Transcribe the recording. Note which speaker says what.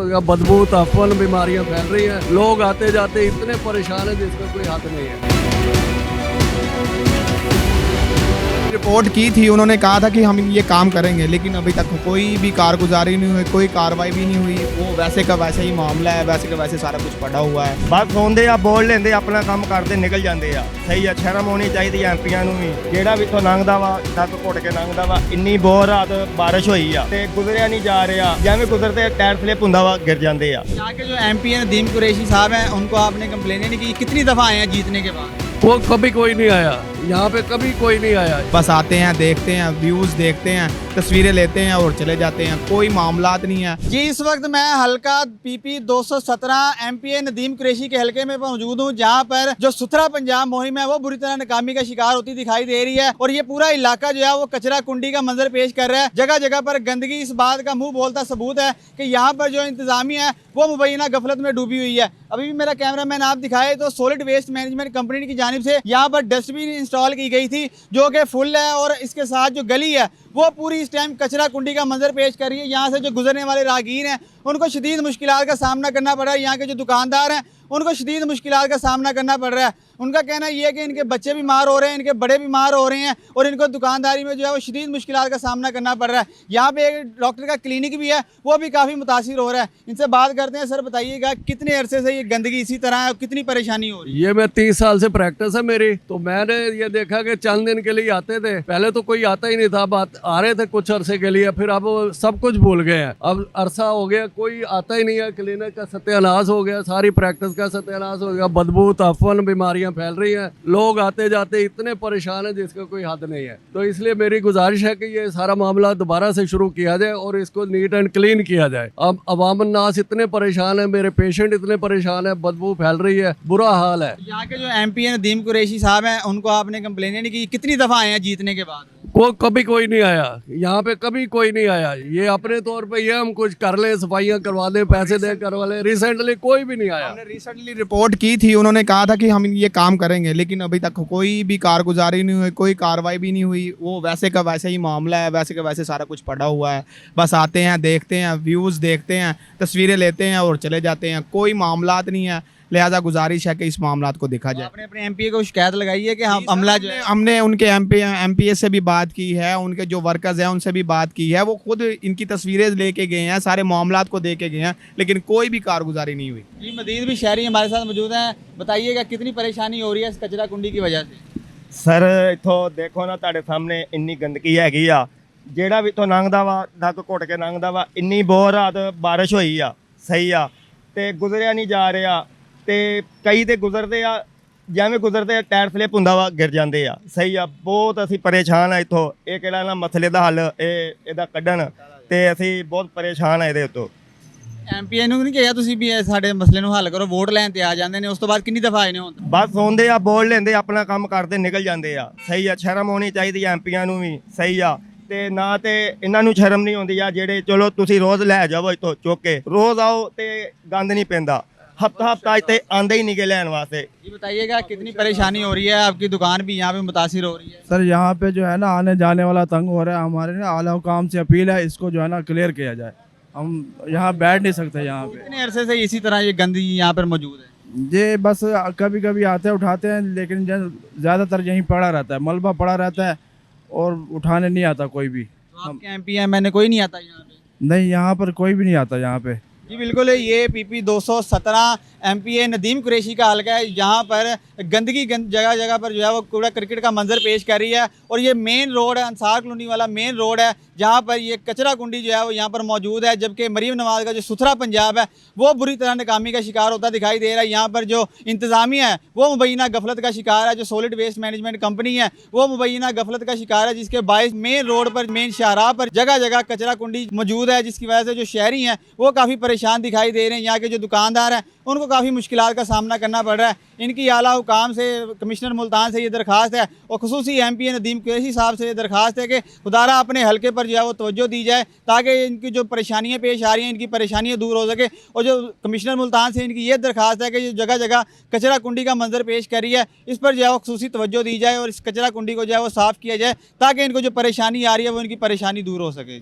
Speaker 1: हो गया, बदबू ताफन बीमारियां फैल रही हैं। लोग आते जाते इतने परेशान हैं जिसका कोई हद नहीं है।
Speaker 2: रिपोर्ट की थी, उन्होंने कहा था कि हम ये काम करेंगे, लेकिन अभी तक कोई भी कारगुजारी नहीं हुई, कोई कार्रवाई भी नहीं हुई। वो वैसे का वैसे ही मामला है, वैसे का वैसे सारा कुछ पड़ा हुआ है।
Speaker 3: ਬਸ ਸੌਂਦੇ ਆ, ਬੋਲ ਲੈਂਦੇ, ਆਪਣਾ ਕੰਮ ਕਰਦੇ ਨਿਕਲ ਜਾਂਦੇ ਆ। ਸਹੀ ਆ, ਸ਼ਰਮ ਹੋਣੀ ਚਾਹੀਦੀ ਆ ਐਮਪੀਆਂ ਨੂੰ ਵੀ। ਜਿਹੜਾ ਵੀ ਇੱਥੋਂ ਲੰਘਦਾ ਵਾ ਟੱਕ ਘੁੱਟ ਕੇ ਲੰਘਦਾ ਵਾ। ਇੰਨੀ ਬਹੁਤ ਰਾਤ ਬਾਰਿਸ਼ ਹੋਈ ਆ ਤੇ ਗੁਜ਼ਰਿਆ ਨਹੀਂ ਜਾ ਰਿਹਾ, ਜਿਵੇਂ ਗੁਜ਼ਰਦੇ ਟਾਇਰ ਫਲਿਪ ਹੁੰਦਾ ਵਾ, ਗਿਰ ਜਾਂਦੇ ਆ।
Speaker 4: यहाँ के जो एमपी हैं नदीम कुरैशी साहब हैं, उनको आपने कंप्लेन नहीं की? कितनी दफ़ा आए हैं जीतने के बाद?
Speaker 1: वो कभी कोई नहीं आया यहाँ पे, कभी कोई नहीं आया।
Speaker 2: बस आते हैं, देखते हैं, व्यूज़ देखते हैं, तस्वीरें लेते हैं और चले जाते हैं। कोई मामलात नहीं है।
Speaker 4: जी, इस वक्त मैं हल्का पीपी 217 एमपीए नदीम कुरैशी के हलके में मौजूद हूँ, जहाँ पर जो सुथरा पंजाब मुहिम है वो बुरी तरह नाकामी का शिकार होती दिखाई दे रही है। और ये पूरा इलाका जो है वो कचरा कुंडी का मंजर पेश कर रहा है। जगह जगह पर गंदगी इस बात का मुंह बोलता सबूत है कि यहाँ पर जो इंतजामिया है वो मुबैना गफलत में डूबी हुई है। अभी भी मेरा कैमरामैन आप दिखाए तो सॉलिड वेस्ट मैनेजमेंट कंपनी की जानिब से यहाँ पर डस्टबिन इंस्टॉल की गई थी, जो कि फुल है, और इसके साथ जो गली है वो पूरी इस टाइम कचरा कुंडी का मंजर पेश कर रही है। यहाँ से जो गुजरने वाले राहगीर हैं उनको शदीद मुश्किलात का सामना करना पड़ रहा है। यहाँ के जो दुकानदार हैं उनको शदीद मुश्किलात का सामना करना पड़ रहा है। उनका कहना ये है कि इनके बच्चे बीमार हो रहे हैं, इनके बड़े बीमार हो रहे हैं, और इनको दुकानदारी में जो है वो शदीद मुश्किलात का सामना करना पड़ रहा है। यहाँ पे एक डॉक्टर का क्लिनिक भी है, वो भी काफ़ी मुतासिर हो रहा है। इनसे बात करते हैं। सर बताइएगा, कितने अरसे से ये गंदगी इसी तरह है और कितनी परेशानी हो रही है?
Speaker 1: ये मैं 30 साल से प्रैक्टिस है मेरी, तो मैंने ये देखा कि चंद दिन के लिए आते थे। पहले तो कोई आता ही नहीं था, बात आ रहे थे कुछ अरसे के लिए, फिर अब सब कुछ भूल गए हैं। अब अरसा हो गया कोई आता ही नहीं है। क्लिनिक का सत्यानाश हो गया, सारी प्रैक्टिस का सत्यानाश हो गया, बदबू ताफन बीमारियां फैल रही हैं। लोग आते जाते इतने परेशान हैं जिसका कोई हद नहीं है। तो इसलिए मेरी गुजारिश है कि ये सारा मामला दोबारा से शुरू किया जाए और इसको नीट एंड क्लीन किया जाए। अब अवाम नास इतने परेशान है, मेरे पेशेंट इतने परेशान है, बदबू फैल रही है, बुरा हाल है।
Speaker 4: यहाँ के जो एमपी हैं नदीम कुरैशी साहब हैं, उनको आपने कंप्लेन नहीं की? कितनी दफ़ा आए हैं जीतने के बाद?
Speaker 1: कभी कोई नहीं आया यहाँ पे, कभी कोई नहीं आया। ये अपने तौर पे ये हम कुछ कर ले, सफाइयाँ करवा दे, पैसे दे करवा ले। रिसेंटली कोई भी नहीं आया।
Speaker 2: हमने रिसेंटली रिपोर्ट की थी, उन्होंने कहा था कि हम ये काम करेंगे, लेकिन अभी तक कोई भी कारगुजारी नहीं हुई, कोई कार्रवाई भी नहीं हुई। वो वैसे का वैसे ही मामला है, वैसे का वैसे सारा कुछ पड़ा हुआ है। बस आते हैं, देखते हैं, व्यूज़ देखते हैं, तस्वीरें लेते हैं और चले जाते हैं। कोई मामलात नहीं है। लिहाजा गुजारिश है कि इस मामलात को देखा जाए।
Speaker 4: आपने अपने एमपी को शिकायत लगाई है कि हम अमला जो है?
Speaker 2: हमने उनके एमपीए से भी बात की है, उनके जो वर्कर्स हैं उनसे भी बात की है। वो खुद इनकी तस्वीरें लेके गए हैं, सारे मामलात को दे के गए हैं, लेकिन कोई भी कारगुजारी नहीं हुई।
Speaker 4: जी, मजीद भी शहरी हमारे साथ मौजूद हैं। बताइएगा, कितनी परेशानी हो रही है इस कचरा कुंडी की वजह से?
Speaker 3: ਸਰ ਇੱਥੋਂ ਦੇਖੋ ਨਾ, ਤੁਹਾਡੇ ਸਾਹਮਣੇ ਇੰਨੀ ਗੰਦਗੀ ਹੈਗੀ ਆ। ਜਿਹੜਾ ਵੀ ਇੱਥੋਂ ਲੰਘਦਾ ਵਾ ਟੱਕ ਘੁੱਟ ਕੇ ਲੰਘਦਾ ਵਾ। ਇੰਨੀ ਬਹੁਤ ਰਾਤ ਬਾਰਿਸ਼ ਹੋਈ ਆ। ਸਹੀ ਆ, ਤੇ ਗੁਜ਼ਰਿਆ ਨਹੀਂ ਜਾ ਰਿਹਾ, ਤੇ ਕਈ ਤੇ ਗੁਜ਼ਰਦੇ ਆ, ਜਿਵੇਂ ਗੁਜ਼ਰਦੇ ਟਾਇਰ ਫਲਿਪ ਹੁੰਦਾ ਵਾ, ਗਿਰ ਜਾਂਦੇ ਆ। ਸਹੀ ਆ, ਬਹੁਤ ਅਸੀਂ ਪਰੇਸ਼ਾਨ ਆ ਇੱਥੋਂ। ਇਹ ਕਿਹੜਾ ਨਾ ਮਸਲੇ ਦਾ ਹੱਲ ਇਹਦਾ ਕੱਢਣ, ਤੇ ਅਸੀਂ ਬਹੁਤ ਪਰੇਸ਼ਾਨ ਆ ਇਹਦੇ ਉੱਤੋਂ।
Speaker 4: ਐਮਪੀ ਨੂੰ ਨਹੀਂ ਕਿਹਾ ਤੁਸੀਂ ਵੀ ਇਹ ਸਾਡੇ ਮਸਲੇ ਨੂੰ ਹੱਲ ਕਰੋ? ਵੋਟ ਲੈਣ ਤੇ ਆ ਜਾਂਦੇ ਨੇ, ਉਸ ਤੋਂ ਬਾਅਦ ਕਿੰਨੀ ਦਫਾ ਆਏ ਨੇ ਹੁਣ?
Speaker 3: ਬਸ ਸੌਂਦੇ ਆ, ਬੋਲ ਲੈਂਦੇ, ਆਪਣਾ ਕੰਮ ਕਰਦੇ ਨਿਕਲ ਜਾਂਦੇ ਆ। ਸਹੀ ਆ, ਸ਼ਰਮ ਹੋਣੀ ਚਾਹੀਦੀ ਆ ਐਮਪੀਆਂ ਨੂੰ ਵੀ। ਸਹੀ ਆ, ਤੇ ਨਾ ਤੇ ਇਹਨਾਂ ਨੂੰ ਸ਼ਰਮ ਨਹੀਂ ਆਉਂਦੀ ਆ ਜਿਹੜੇ ਚਲੋ ਤੁਸੀਂ ਰੋਜ਼ ਲੈ ਜਾਵੋ ਇੱਥੋਂ ਚੁੱਕ ਕੇ, ਰੋਜ਼ ਆਓ ਤੇ ਗੰਦ ਨਹੀਂ ਪੈਂਦਾ। हफ्ता हफ्ता इतने आंदे ही निकले लेने वास्ते।
Speaker 4: ये बताइएगा, कितनी परेशानी हो रही है? आपकी दुकान भी यहाँ पे मुतासिर हो रही है?
Speaker 5: सर यहाँ पे जो है ना आने जाने वाला तंग हो रहा है। हमारे ना आला हुकाम से अपील है, इसको जो है ना क्लियर किया जाए। हम यहाँ बैठ नहीं सकते यहाँ पे।
Speaker 4: कितने अरसे से इसी तरह ये गंदगी यहाँ पर मौजूद है?
Speaker 5: ये बस कभी कभी आते उठाते हैं, लेकिन ज़्यादातर यहीं पड़ा रहता है, मलबा पड़ा रहता है और उठाने नहीं आता कोई भी।
Speaker 4: तो आपके एमपी हैं, मैंने कोई नहीं आता यहाँ पे?
Speaker 5: नहीं, यहाँ पर कोई भी नहीं आता यहाँ पे।
Speaker 4: जी बिल्कुल, ये पीपी 217 एमपीए नदीम कुरैशी का हल्का है, जहाँ पर गंदगी जगह जगह पर जो है वो कूड़ा क्रिकेट का मंजर पेश कर रही है। और ये मेन रोड है, अंसार कॉलोनी वाला मेन रोड है, जहाँ पर ये कचरा कुंडी जो है वो यहाँ पर मौजूद है। जबकि मरीम नवाज का जो सुथरा पंजाब है वो बुरी तरह नाकामी का शिकार होता दिखाई दे रहा है। यहाँ पर जो इंतज़ामिया है वो मुबैना गफलत का शिकार है। जो सॉलिड वेस्ट मैनेजमेंट कंपनी है वो मुबैना गफलत का शिकार है, जिसके बायस मेन रोड पर, मेन शाहराह पर जगह जगह कचरा कुंडी मौजूद है, जिसकी वजह से जो शहरी हैं वो काफ़ी परेशान दिखाई दे रहे हैं। यहाँ के जो दुकानदार हैं उनको काफ़ी मुश्किलात का सामना करना पड़ रहा है। इनकी आला हुकाम से, कमिश्नर मुल्तान से ये दरख्वास्त है और खुसूसी एमपी नदीम कुरैशी साहब से ये दरख्वास्त है कि खुदारा अपने हल्के पर जो है वो तवज्जो दी जाए, ताकि इनकी जो परेशानियाँ पेश आ रही हैं इनकी परेशानियाँ दूर हो सके। और जो कमिश्नर मुल्तान से इनकी ये दरख्वास्त है कि जो जगह जगह कचरा कुंडी का मंजर पेश कर रही है, इस पर जो है वो खुसूसी तवज्जो दी जाए और इस कचरा कुंडी को जो है वो साफ़ किया जाए, ताकि इनको जो परेशानी आ रही है वो इनकी परेशानी दूर हो सके।